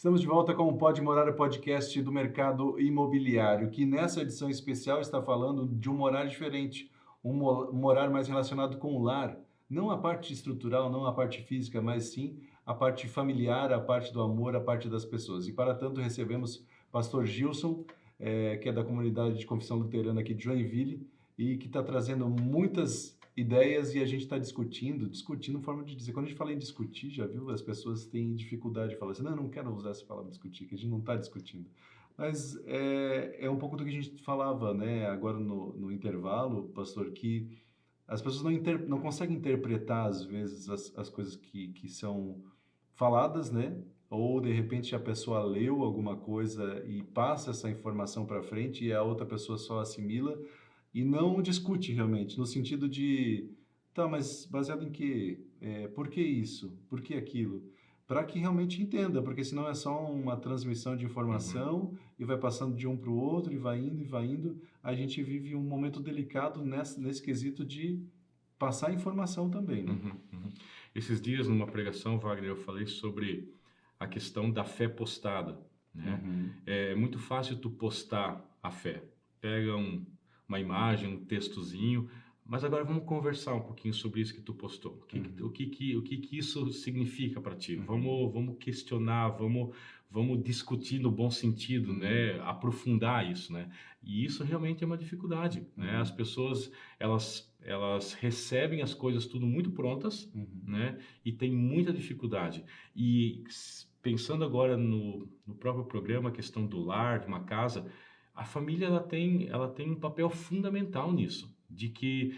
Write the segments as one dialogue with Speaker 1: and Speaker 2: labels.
Speaker 1: Estamos de volta com o Pode Morar, o podcast do mercado imobiliário, que nessa edição especial está falando de um morar diferente, um morar mais relacionado com o lar. Não a parte estrutural, não a parte física, mas sim a parte familiar, a parte do amor, a parte das pessoas. E para tanto recebemos Pastor Gilson, que é da comunidade de confissão luterana aqui de Joinville, e que está trazendo muitas ideias e a gente está discutindo forma de dizer. Quando a gente fala em discutir, já viu, as pessoas têm dificuldade de falar assim, não, eu não quero usar essa palavra discutir, que a gente não está discutindo. Mas é um pouco do que a gente falava, né, agora no intervalo, pastor, que as pessoas não conseguem interpretar, às vezes, as coisas que são faladas, né? Ou, de repente, a pessoa leu alguma coisa e passa essa informação para frente e a outra pessoa só assimila e não discute realmente, no sentido de, tá, mas baseado em quê? Por que isso? Por que aquilo? Para que realmente entenda, porque senão é só uma transmissão de
Speaker 2: Uhum,
Speaker 1: informação e vai passando de um para o outro e vai indo e vai indo. A gente vive um momento delicado nesse quesito de passar informação também, né?
Speaker 2: uhum, uhum. Esses dias, numa pregação, Wagner, eu falei sobre a questão da fé postada, né?
Speaker 1: Uhum,
Speaker 2: É muito fácil tu postar a fé. Pega uma imagem, um textozinho, mas agora vamos conversar um pouquinho sobre isso que tu postou.
Speaker 1: uhum,
Speaker 2: O que que isso significa para ti?
Speaker 1: uhum,
Speaker 2: Vamos questionar, vamos discutir no bom sentido,
Speaker 1: uhum,
Speaker 2: né? Aprofundar isso, né? E isso realmente é uma dificuldade, né? As
Speaker 1: uhum,
Speaker 2: pessoas, elas recebem as coisas tudo muito prontas,
Speaker 1: uhum,
Speaker 2: né? E tem muita dificuldade. E pensando agora no próprio programa, a questão do lar, de uma casa, a família ela tem um papel fundamental nisso, de que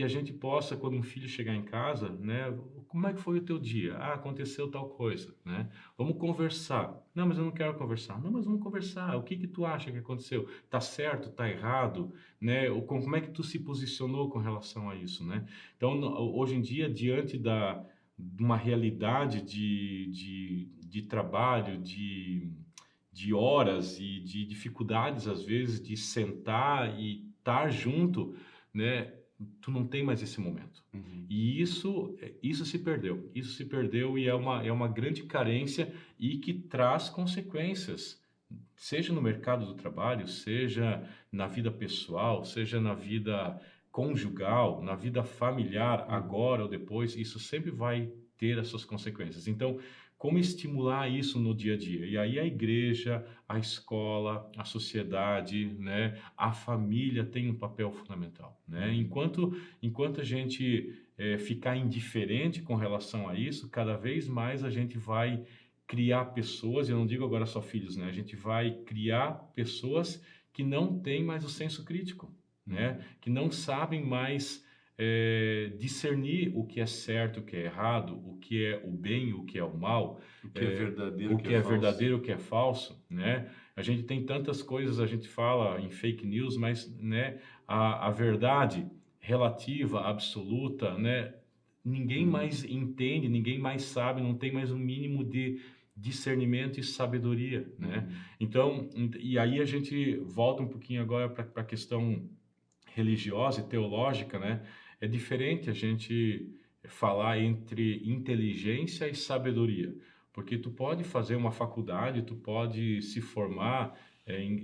Speaker 2: a gente possa, quando um filho chegar em casa, né, como é que foi o teu dia? Ah, aconteceu tal coisa, né? Vamos conversar. Não, mas eu não quero conversar. Não, mas vamos conversar. O que que tu acha que aconteceu? Tá certo? Tá errado? Né? Como é que tu se posicionou com relação a isso, né? Então, hoje em dia, diante de uma realidade de trabalho, de horas e de dificuldades, às vezes, de sentar e estar junto, né? Tu não tem mais esse momento.
Speaker 1: uhum,
Speaker 2: E isso se perdeu. Isso se perdeu e é uma grande carência e que traz consequências, seja no mercado do trabalho, seja na vida pessoal, seja na vida conjugal, na vida familiar,
Speaker 1: uhum,
Speaker 2: agora ou depois, isso sempre vai ter as suas consequências. Então, como estimular isso no dia a dia? E aí a igreja, a escola, a sociedade, né, a família tem um papel fundamental, né?
Speaker 1: uhum,
Speaker 2: Enquanto a gente ficar indiferente com relação a isso, cada vez mais a gente vai criar pessoas, eu não digo agora só filhos, né? A gente vai criar pessoas que não têm mais o senso crítico, né?
Speaker 1: uhum.
Speaker 2: Que não sabem mais discernir o que é certo, o que é errado, o que é o bem, o que é o mal,
Speaker 1: O que é verdadeiro, o
Speaker 2: o
Speaker 1: que
Speaker 2: que
Speaker 1: é
Speaker 2: é
Speaker 1: falso.
Speaker 2: verdadeiro, o que é falso, né? A gente tem tantas coisas, a gente fala em fake news, mas, né, a verdade relativa, absoluta, né? Ninguém
Speaker 1: Uhum,
Speaker 2: mais entende, ninguém mais sabe, não tem mais o mínimo de discernimento e sabedoria, né?
Speaker 1: uhum,
Speaker 2: Então, e aí a gente volta um pouquinho agora para a questão religiosa e teológica, né? É diferente a gente falar entre inteligência e sabedoria, porque tu pode fazer uma faculdade, tu pode se formar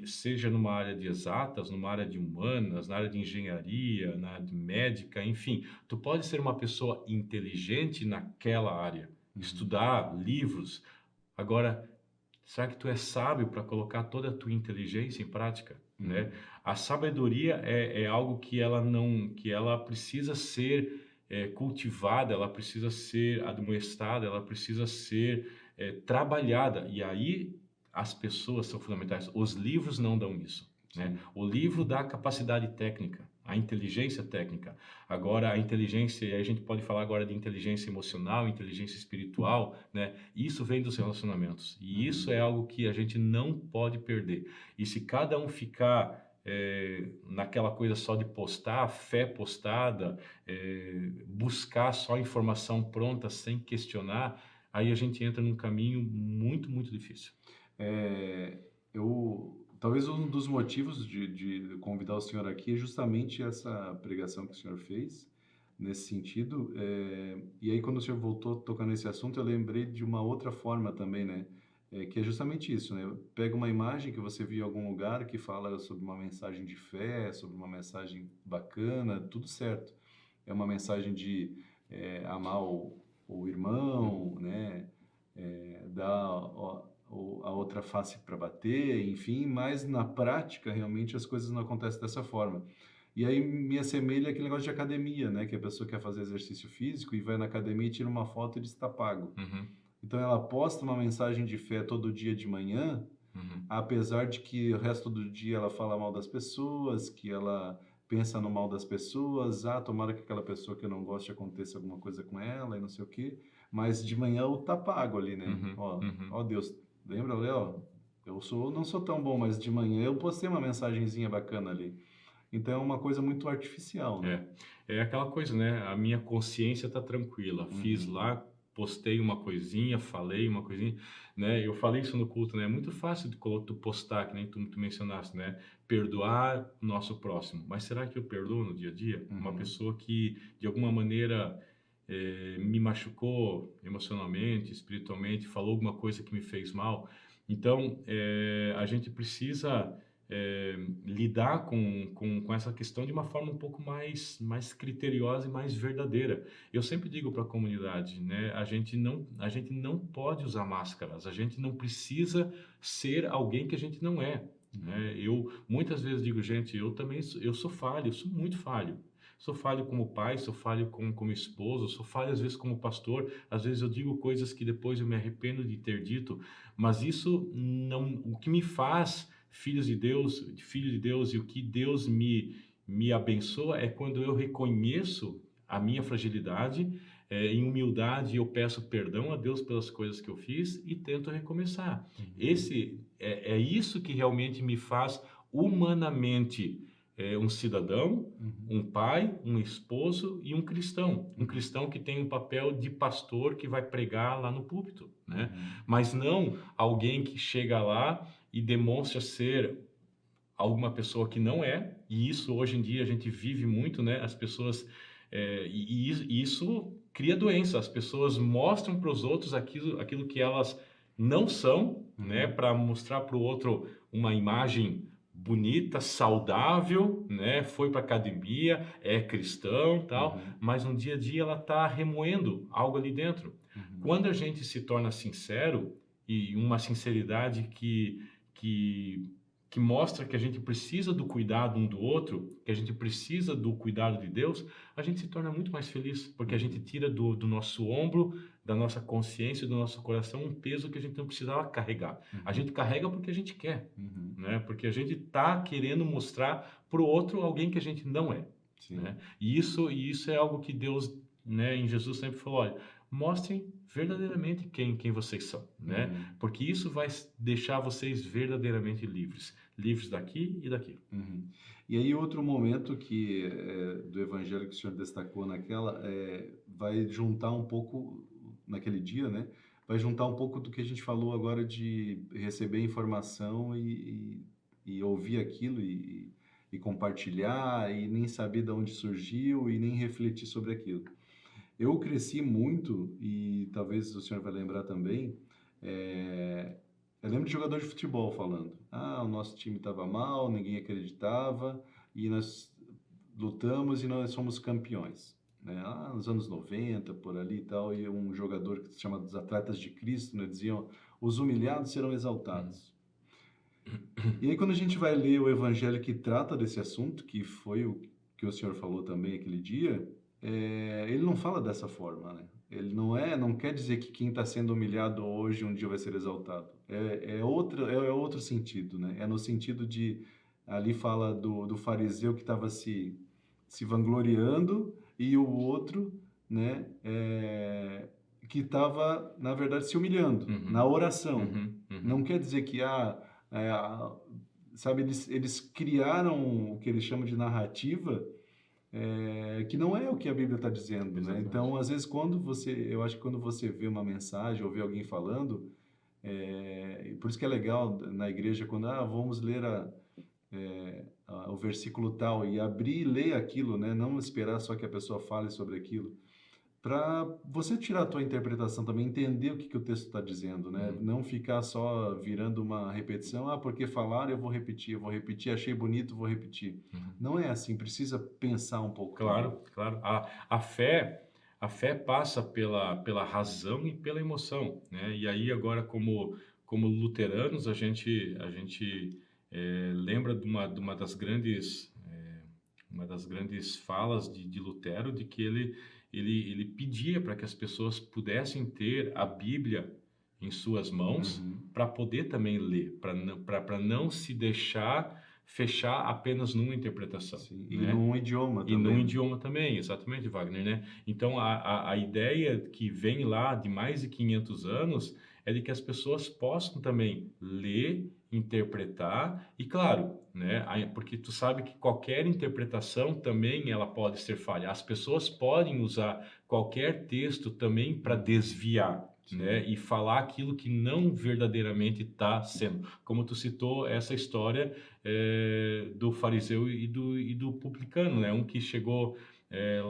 Speaker 2: seja numa área de exatas, numa área de humanas, na área de engenharia, na área de médica, enfim, tu pode ser uma pessoa inteligente naquela área,
Speaker 1: uhum,
Speaker 2: estudar livros. Agora, será que tu é sábio para colocar toda a tua inteligência em prática, né?
Speaker 1: uhum,
Speaker 2: A sabedoria é algo que ela não, que ela precisa ser cultivada, ela precisa ser admoestada, ela precisa ser trabalhada. E aí as pessoas são fundamentais. Os livros não dão isso, né?
Speaker 1: sim.
Speaker 2: O livro dá capacidade técnica, a inteligência técnica. Agora a inteligência, e aí a gente pode falar agora de inteligência emocional, inteligência espiritual, né? Isso vem dos relacionamentos. E isso
Speaker 1: Uhum,
Speaker 2: é algo que a gente não pode perder. E se cada um ficar naquela coisa só de postar, fé postada, buscar só informação pronta sem questionar, aí a gente entra num caminho muito difícil.
Speaker 1: É, talvez um dos motivos de convidar o senhor aqui é justamente essa pregação que o senhor fez, nesse sentido. E aí, quando o senhor voltou tocando nesse assunto, eu lembrei de uma outra forma também, né? que é justamente isso, né? Pega uma imagem que você viu em algum lugar que fala sobre uma mensagem de fé, sobre uma mensagem bacana, tudo certo. É uma mensagem de amar o irmão, né? Dar a outra face para bater, enfim, mas na prática realmente as coisas não acontecem dessa forma. E aí me assemelha aquele negócio de academia, né? Que a pessoa quer fazer exercício físico e vai na academia e tira uma foto e diz está pago.
Speaker 2: Uhum,
Speaker 1: Então ela posta uma mensagem de fé todo dia de manhã,
Speaker 2: uhum,
Speaker 1: apesar de que o resto do dia ela fala mal das pessoas, que ela pensa no mal das pessoas, tomara que aquela pessoa que eu não goste aconteça alguma coisa com ela e não sei o quê, mas de manhã o tá pago ali, né?
Speaker 2: uhum, uhum.
Speaker 1: Ó Deus, lembra, Léo? Não sou tão bom, mas de manhã eu postei uma mensagenzinha bacana ali. Então é uma coisa muito artificial, né?
Speaker 2: É, é aquela coisa, né? A minha consciência tá tranquila. Fiz
Speaker 1: Uhum,
Speaker 2: lá, postei uma coisinha, falei uma coisinha, né? Eu falei isso no culto, né? É muito fácil de tu postar, que nem tu mencionaste, né? Perdoar o nosso próximo. Mas será que eu perdoo no dia a dia? Uma
Speaker 1: uhum,
Speaker 2: pessoa que, de alguma maneira, me machucou emocionalmente, espiritualmente, falou alguma coisa que me fez mal. Então, a gente precisa lidar com essa questão de uma forma um pouco mais criteriosa e mais verdadeira. Eu sempre digo para a comunidade, né? A gente não pode usar máscaras, a gente não precisa ser alguém que a gente não é.
Speaker 1: uhum,
Speaker 2: Né? Eu muitas vezes digo, gente, eu sou falho, eu sou muito falho. Sou falho como pai, sou falho como esposo, sou falho às vezes como pastor, às vezes eu digo coisas que depois eu me arrependo de ter dito, mas isso não, o que me faz filho de Deus, e o que Deus me abençoa é quando eu reconheço a minha fragilidade, em humildade eu peço perdão a Deus pelas coisas que eu fiz e tento recomeçar.
Speaker 1: uhum,
Speaker 2: Esse é isso que realmente me faz humanamente um cidadão,
Speaker 1: uhum,
Speaker 2: um pai, um esposo e um cristão. Um
Speaker 1: uhum,
Speaker 2: cristão que tem um papel de pastor que vai pregar lá no púlpito, né?
Speaker 1: uhum,
Speaker 2: Mas não alguém que chega lá e demonstra ser alguma pessoa que não é, e isso hoje em dia a gente vive muito, né? As pessoas, e isso cria doença, as pessoas mostram para os outros aquilo que elas não são, né?
Speaker 1: uhum,
Speaker 2: Para mostrar para o outro uma imagem bonita, saudável, né? Foi para academia, é cristão, tal,
Speaker 1: uhum,
Speaker 2: mas no dia a dia ela está remoendo algo ali dentro.
Speaker 1: uhum,
Speaker 2: Quando a gente se torna sincero, e uma sinceridade que, que mostra que a gente precisa do cuidado um do outro, que a gente precisa do cuidado de Deus, a gente se torna muito mais feliz, porque a gente
Speaker 1: uhum,
Speaker 2: tira do nosso ombro, da nossa consciência, do nosso coração, um peso que a gente não precisava carregar. A
Speaker 1: uhum,
Speaker 2: gente carrega porque a gente quer,
Speaker 1: uhum.
Speaker 2: né? Porque a gente está querendo mostrar para o outro alguém que a gente não é,
Speaker 1: Sim.
Speaker 2: né? E isso é algo que Deus, né, em Jesus sempre falou, olha, mostrem verdadeiramente quem vocês são, né?
Speaker 1: Uhum,
Speaker 2: Porque isso vai deixar vocês verdadeiramente livres, livres daqui e daquilo.
Speaker 1: uhum. E aí outro momento que do evangelho que o senhor destacou naquela vai juntar um pouco naquele dia, né? Vai juntar um pouco do que a gente falou agora de receber informação e ouvir aquilo e compartilhar e nem saber de onde surgiu e nem refletir sobre aquilo. Eu cresci muito, e talvez o senhor vai lembrar também, é, eu lembro de jogador de futebol falando, o nosso time estava mal, ninguém acreditava, e nós lutamos e nós somos campeões. Né? Nos anos 90, por ali e tal, e um jogador que se chama dos Atletas de Cristo, né, diziam, os humilhados serão
Speaker 2: Uhum.
Speaker 1: exaltados. E aí quando a gente vai ler o evangelho que trata desse assunto, que foi o que o senhor falou também aquele dia, ele não fala dessa forma, né? Ele não quer dizer que quem está sendo humilhado hoje um dia vai ser exaltado. É outro sentido, né? É no sentido de ali fala do fariseu que estava se vangloriando e o outro, né? Que estava na verdade se humilhando na
Speaker 2: Uhum,
Speaker 1: oração.
Speaker 2: uhum,
Speaker 1: Não
Speaker 2: uhum.
Speaker 1: quer dizer que é, a- sabe, eles criaram o que eles chamam de narrativa, que não é o que a Bíblia está dizendo, né?
Speaker 2: Exatamente.
Speaker 1: Então, às vezes, eu acho que quando você vê uma mensagem ou vê alguém falando, e por isso que é legal na igreja quando, vamos ler o versículo tal e abrir e ler aquilo, né? Não esperar só que a pessoa fale sobre aquilo. para você tirar a tua interpretação também, entender o que que o texto está dizendo, né?
Speaker 2: Uhum.
Speaker 1: Não ficar só virando uma repetição, porque falaram, eu vou repetir, achei bonito, vou repetir.
Speaker 2: Uhum.
Speaker 1: Não é assim, precisa pensar um pouco também.
Speaker 2: Claro, claro. A fé passa pela razão e pela emoção, né? E aí agora como luteranos a gente lembra de uma das grandes falas de Lutero, de que ele pedia para que as pessoas pudessem ter a Bíblia em suas mãos
Speaker 1: Uhum.
Speaker 2: para poder também ler, para não se deixar fechar apenas numa interpretação,
Speaker 1: Sim, e
Speaker 2: né?
Speaker 1: num idioma
Speaker 2: E num
Speaker 1: também, né?
Speaker 2: idioma também, exatamente, Wagner, né? Então, a ideia que vem lá de mais de 500 anos é de que as pessoas possam também ler, interpretar e, claro, né? Porque tu sabe que qualquer interpretação também ela pode ser falha. As pessoas podem usar qualquer texto também para
Speaker 1: Uhum.
Speaker 2: desviar,
Speaker 1: Sim.
Speaker 2: né? E falar aquilo que não verdadeiramente está sendo. Como tu citou essa história do fariseu e do publicano, né? Um que chegou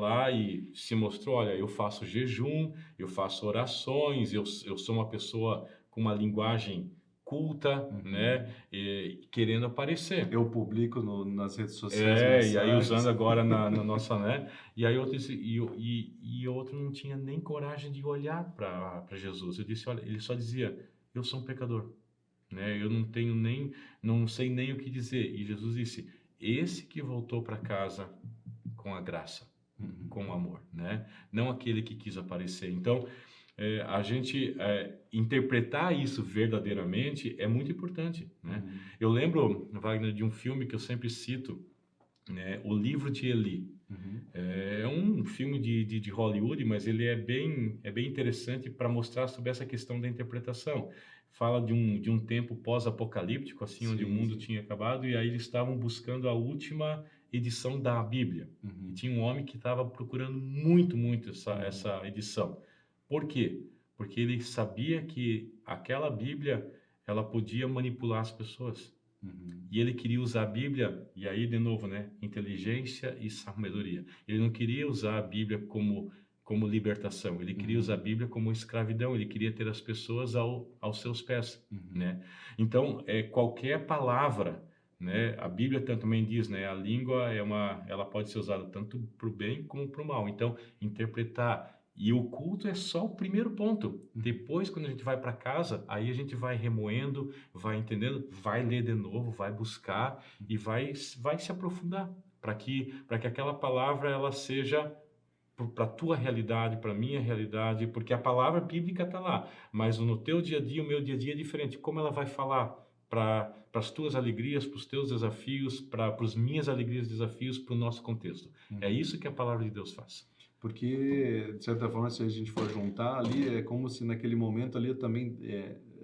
Speaker 2: lá e se mostrou, olha, eu faço jejum, eu faço orações, eu sou uma pessoa com uma linguagem culta, né?
Speaker 1: Uhum.
Speaker 2: Querendo aparecer.
Speaker 1: Eu publico nas redes sociais
Speaker 2: E aí usando
Speaker 1: mensagens.
Speaker 2: agora na nossa, né? E aí outro disse, e outro não tinha nem coragem de olhar para Jesus. Eu disse, olha, ele só dizia, eu sou um pecador, né? Eu não sei nem o que dizer. E Jesus disse: esse que voltou para casa com a graça,
Speaker 1: Uhum.
Speaker 2: com o amor, né? Não aquele que quis aparecer. Então, a gente interpretar isso verdadeiramente é muito importante, né?
Speaker 1: Uhum.
Speaker 2: Eu lembro, Wagner, de um filme que eu sempre cito, né? O Livro de Eli.
Speaker 1: Uhum.
Speaker 2: É um filme de Hollywood, mas ele é bem interessante para mostrar sobre essa questão da interpretação. Fala de um tempo pós-apocalíptico, assim, onde o
Speaker 1: Sim,
Speaker 2: mundo
Speaker 1: sim.
Speaker 2: tinha acabado, e aí eles estavam buscando a última edição da Bíblia. E
Speaker 1: Uhum.
Speaker 2: tinha um homem que estava procurando muito, muito essa,
Speaker 1: Uhum.
Speaker 2: essa edição. Por quê? Porque ele sabia que aquela Bíblia, ela podia manipular as pessoas.
Speaker 1: Uhum.
Speaker 2: E ele queria usar a Bíblia, e aí de novo, né? Inteligência e sabedoria. Ele não queria usar a Bíblia como libertação, ele queria usar a
Speaker 1: Uhum.
Speaker 2: Bíblia como escravidão, ele queria ter as pessoas aos seus pés,
Speaker 1: Uhum.
Speaker 2: né? Então, qualquer palavra, né? A Bíblia também diz, né? A língua ela pode ser usada tanto para o bem como para o mal. Então, interpretar. E o culto é só o primeiro ponto.
Speaker 1: Uhum.
Speaker 2: Depois, quando a gente vai para casa, aí a gente vai remoendo, vai entendendo, vai ler de novo, vai buscar e vai se aprofundar para que aquela palavra ela seja para a tua realidade, para a minha realidade, porque a palavra bíblica está lá, mas no teu dia a dia, o meu dia a dia é diferente. Como ela vai falar para as tuas alegrias, para os teus desafios, para as minhas alegrias e desafios, para o nosso contexto? É
Speaker 1: Uhum.
Speaker 2: isso que a palavra de Deus faz.
Speaker 1: Porque, de certa forma, se a gente for juntar ali, é como se naquele momento ali eu também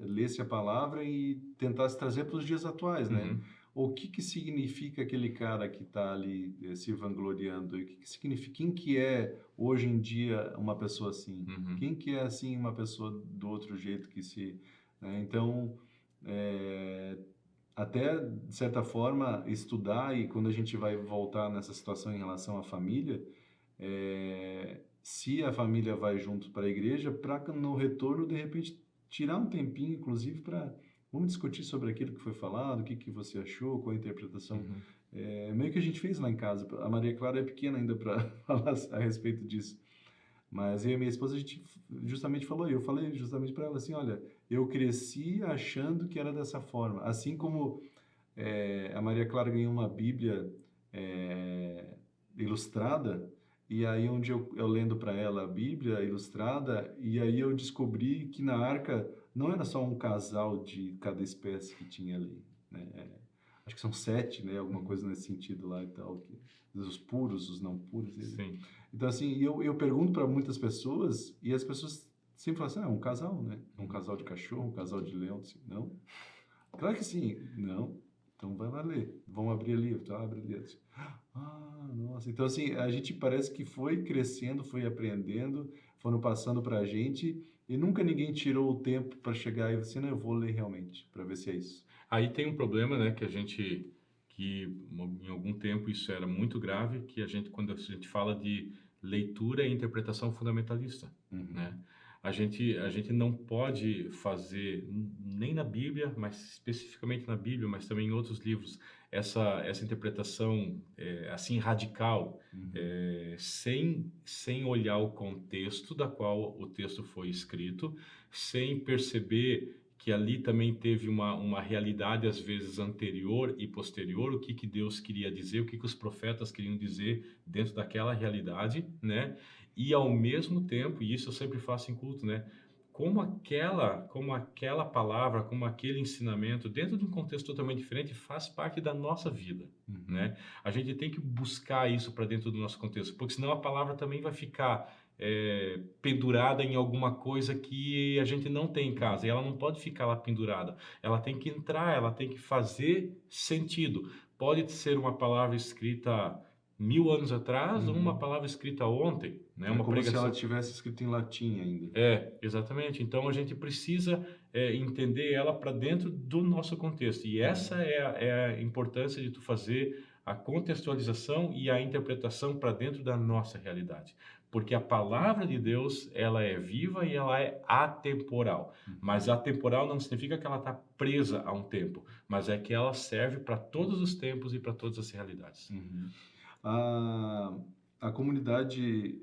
Speaker 1: lesse a palavra e tentasse trazer para os dias atuais, né?
Speaker 2: Uhum,
Speaker 1: O que que significa aquele cara que está ali se vangloriando? E o que que significa? Quem que é hoje em dia uma pessoa assim?
Speaker 2: uhum,
Speaker 1: Quem que é assim uma pessoa do outro jeito que se, né? Então, é, até de certa forma estudar e quando a gente vai voltar nessa situação em relação à família se a família vai junto para a igreja, para no retorno, de repente, tirar um tempinho, inclusive, para vamos discutir sobre aquilo que foi falado, o que que você achou, qual a interpretação.
Speaker 2: uhum,
Speaker 1: Meio que a gente fez lá em casa. A Maria Clara é pequena ainda para falar a respeito disso. Mas eu e minha esposa, a gente justamente falou, eu falei justamente para ela assim, olha, eu cresci achando que era dessa forma. Assim como a Maria Clara ganhou uma Bíblia é, ilustrada, e aí um dia eu lendo para ela a Bíblia ilustrada, e aí eu descobri que na arca não era só um casal de cada espécie que tinha ali, né? Acho que são 7, né? Alguma
Speaker 2: uhum.
Speaker 1: coisa nesse sentido lá e tal, os puros, os não puros.
Speaker 2: Sim.
Speaker 1: Então assim, eu pergunto para muitas pessoas e as pessoas sempre falam assim, é um casal, né? Um
Speaker 2: Uhum.
Speaker 1: casal de cachorro, um casal de leão, assim, não? Claro que sim. Não. Então vai lá ler. Vamos abrir ali. Tu abre ali. Nossa. Então, assim, a gente parece que foi crescendo, foi aprendendo, foram passando pra gente e nunca ninguém tirou o tempo para chegar e você, não, eu vou ler realmente, para ver se é isso.
Speaker 2: Aí tem um problema, né, que em algum tempo isso era muito grave, que quando a gente fala leitura e interpretação fundamentalista,
Speaker 1: Uhum.
Speaker 2: né? A gente não pode fazer, nem na Bíblia, mas especificamente na Bíblia, mas também em outros livros, essa interpretação assim radical,
Speaker 1: Uhum.
Speaker 2: sem olhar o contexto da qual o texto foi escrito, sem perceber que ali também teve uma realidade às vezes anterior e posterior, o que que Deus queria dizer, o que que os profetas queriam dizer dentro daquela realidade, né? E ao mesmo tempo, e isso eu sempre faço em culto, né? Como aquela palavra, como aquele ensinamento, dentro de um contexto totalmente diferente, faz parte da nossa vida,
Speaker 1: Uhum.
Speaker 2: né? A gente tem que buscar isso para dentro do nosso contexto, porque senão a palavra também vai ficar pendurada em alguma coisa que a gente não tem em casa, e ela não pode ficar lá pendurada. Ela tem que entrar, ela tem que fazer sentido. Pode ser uma palavra escrita 1000 anos atrás ou uma
Speaker 1: Uhum.
Speaker 2: palavra escrita ontem, né?
Speaker 1: É
Speaker 2: Uma
Speaker 1: como se ela
Speaker 2: pregação.
Speaker 1: tivesse escrito em latim ainda.
Speaker 2: Exatamente. Então a gente precisa entender ela para dentro do nosso contexto. E
Speaker 1: Uhum.
Speaker 2: essa é a importância de tu fazer a contextualização e a interpretação para dentro da nossa realidade. Porque a palavra de Deus, ela é viva e ela é atemporal. Mas
Speaker 1: Uhum.
Speaker 2: atemporal não significa que ela está presa a um tempo, mas é que ela serve para todos os tempos e para todas as realidades.
Speaker 1: Uhum. A, a comunidade,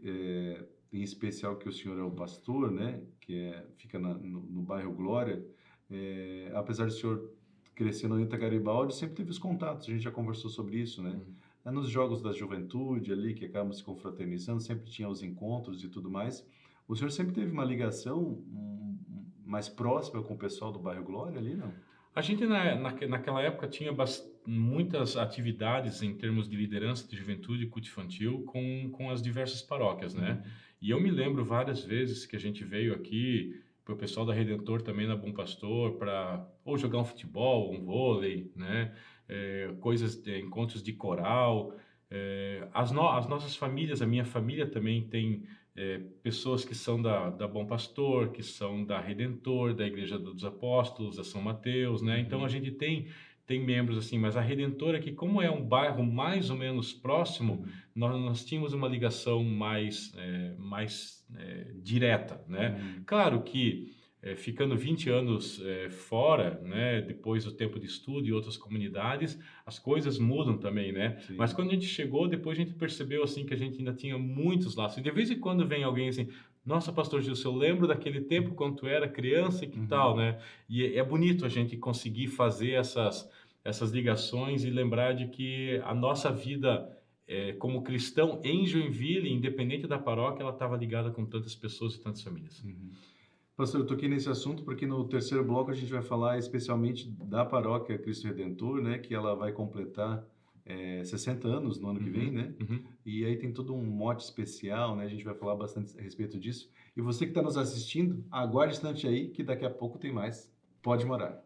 Speaker 1: em especial que o senhor é o pastor, né, fica no bairro Glória, apesar do senhor crescer no Ita Garibaldi, sempre teve os contatos, a gente já conversou sobre isso, né?
Speaker 2: Uhum.
Speaker 1: Nos jogos da juventude ali, que acabam se confraternizando, sempre tinha os encontros e tudo mais. O senhor sempre teve uma ligação mais próxima com o pessoal do bairro Glória ali, não?
Speaker 2: A gente naquela época tinha muitas atividades em termos de liderança de juventude e culto infantil com as diversas paróquias, né?
Speaker 1: Uhum.
Speaker 2: E eu me lembro várias vezes que a gente veio aqui, para o pessoal da Redentor também na Bom Pastor, para ou jogar um futebol, um vôlei, né? Encontros de coral. As nossas famílias, a minha família também tem pessoas que são da Bom Pastor, que são da Redentor, da Igreja dos Apóstolos, da São Mateus, né? Então a
Speaker 1: Uhum.
Speaker 2: gente tem membros assim, mas a Redentor aqui, como é um bairro mais ou menos próximo,
Speaker 1: Uhum.
Speaker 2: nós tínhamos uma ligação mais direta, né?
Speaker 1: Uhum.
Speaker 2: Claro que ficando 20 anos fora, né, depois do tempo de estudo e outras comunidades, as coisas mudam também, né? Mas
Speaker 1: Sim.
Speaker 2: quando a gente chegou, depois a gente percebeu assim que a gente ainda tinha muitos laços. E de vez em quando vem alguém assim, nossa, pastor Gilson, eu lembro daquele tempo quando tu era criança e que tal,
Speaker 1: Uhum.
Speaker 2: né? E é bonito a gente conseguir fazer essas ligações e lembrar de que a nossa vida como cristão em Joinville, independente da paróquia, ela estava ligada com tantas pessoas e tantas famílias.
Speaker 1: Uhum. Pastor, eu toquei nesse assunto porque no terceiro bloco a gente vai falar especialmente da paróquia Cristo Redentor, né, que ela vai completar 60 anos no ano que vem,
Speaker 2: Uhum,
Speaker 1: né?
Speaker 2: uhum.
Speaker 1: E aí tem todo um mote especial, né? A gente vai falar bastante a respeito disso. E você que está nos assistindo, aguarde um instante aí que daqui a pouco tem mais. Pode morar.